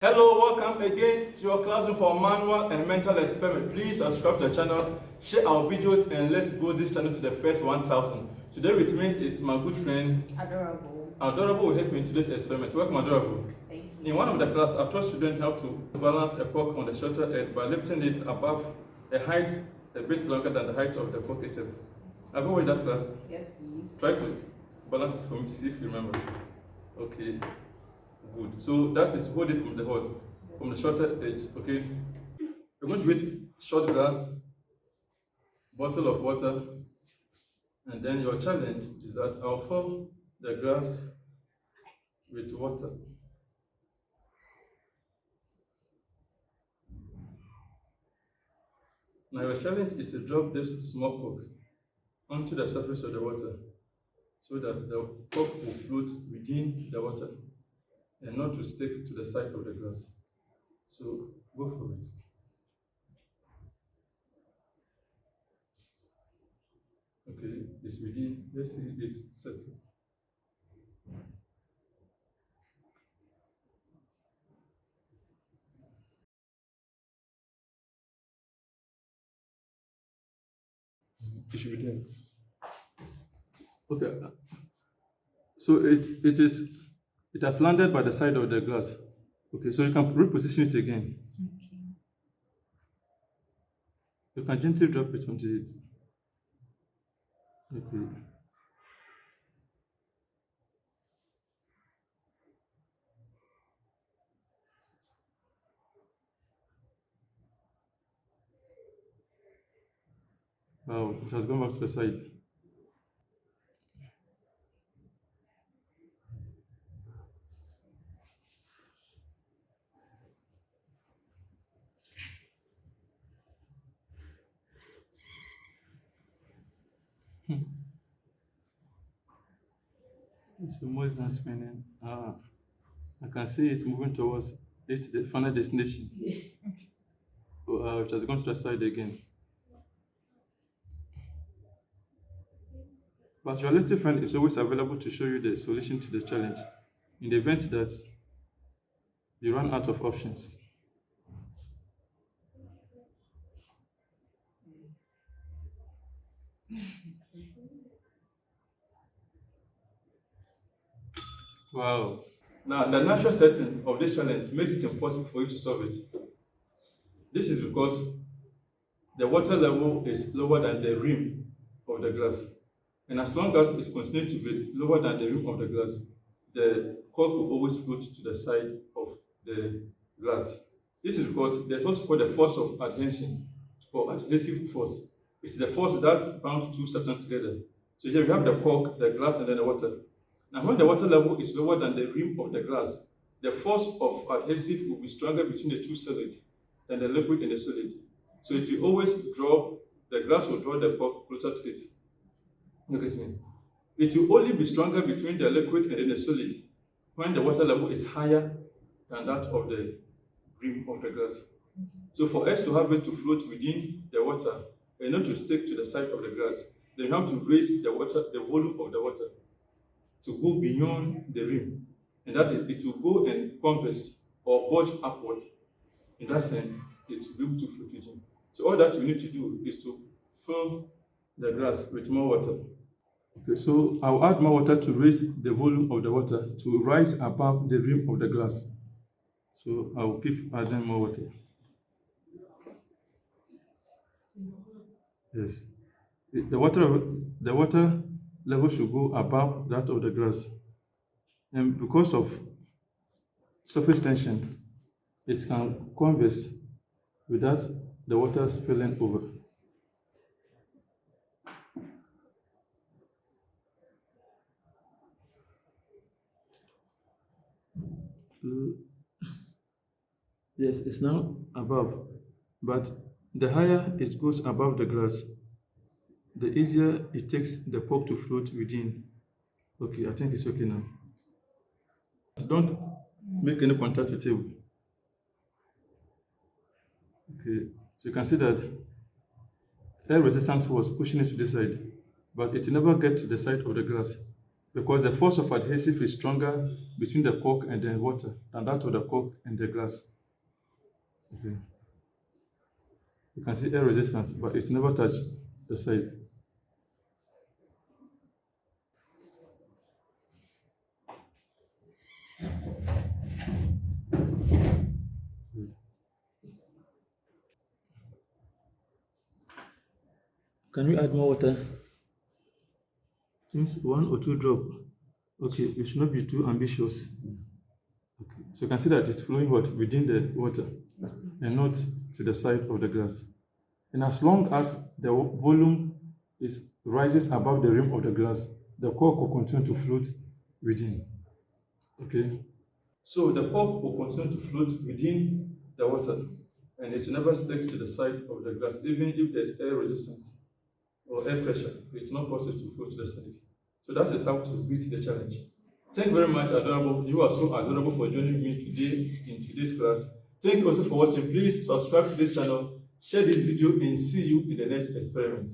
Hello, welcome again to your classroom for manual and mental experiment. Please subscribe to the channel, share our videos, and let's grow this channel to the first 1,000. Today with me is my good friend Adorable. Adorable will help me in today's experiment. Welcome, Adorable. Thank you. In one of the class, I've taught students how to balance a cork on the shorter end by lifting it above a height a bit longer than the height of the cork itself. Have you watched that class? Yes, please. Try to balance it for me to see if you remember. Okay. Good. So that is hold it from the hold, from the shorter edge. Okay. We're going to use short glass, bottle of water, and then your challenge is that I'll fill the glass with water. Now your challenge is to drop this small cork onto the surface of the water so that the cork will float within the water and not to stick to the side of the glass. So go for it. Okay, it's within, let's see it's setting. It should be there. Okay, so it has landed by the side of the glass. Okay, so you can reposition it again. Okay. You can gently drop it onto it. Okay. Wow, it has gone back to the side. It's almost done spinning. I can see it moving towards it, the final destination. It has gone to the side again. But your relative friend is always available to show you the solution to the challenge in the event that you run out of options. Wow. Now, the natural setting of this challenge makes it impossible for you to solve it. This is because the water level is lower than the rim of the glass. And as long as it's continuing to be lower than the rim of the glass, the cork will always float to the side of the glass. This is because there's what's called the force of adhesion or adhesive force. It's the force that bound two substances together. So here we have the cork, the glass, and then the water. Now, when the water level is lower than the rim of the glass, the force of adhesive will be stronger between the two solids than the liquid and the solid. So it will always draw, the glass will draw the cork closer to it. Look at me. It will only be stronger between the liquid and then the solid when the water level is higher than that of the rim of the glass. So for us to have it to float within the water and not to stick to the side of the glass, then you have to raise the water, the volume of the water to go beyond the rim. And that it will go and converse or bulge upward. In that sense, it will be able to float within. So all that we need to do is to fill the glass with more water. Okay, so I'll add more water to raise the volume of the water to rise above the rim of the glass. So I will keep adding more water. Yes. The water level should go above that of the glass. And because of surface tension, it can converse without the water spilling over. Yes, it's now above, but the higher it goes above the glass, the easier it takes the cork to float within. Okay, I think it's okay now. Don't make any contact with the table. Okay, so you can see that air resistance was pushing it to the side, but it never get to the side of the glass because the force of adhesive is stronger between the cork and the water than that of the cork and the glass. Okay. You can see air resistance, but it never touch the side. Can we add more water? Since 1 or 2 drop. Okay, you should not be too ambitious. Okay. So you can see that it's flowing what within the water and not to the side of the glass. And as long as the volume is rises above the rim of the glass, the cork will continue to float within. Okay. So the cork will continue to float within the water and it will never stick to the side of the glass, even if there's air resistance or air pressure, it will not cause it to float to the side. So that is how to beat the challenge. Thank you very much, Adorable. You are so adorable for joining me today in today's class. Thank you also for watching. Please subscribe to this channel, share this video, and see you in the next experiment.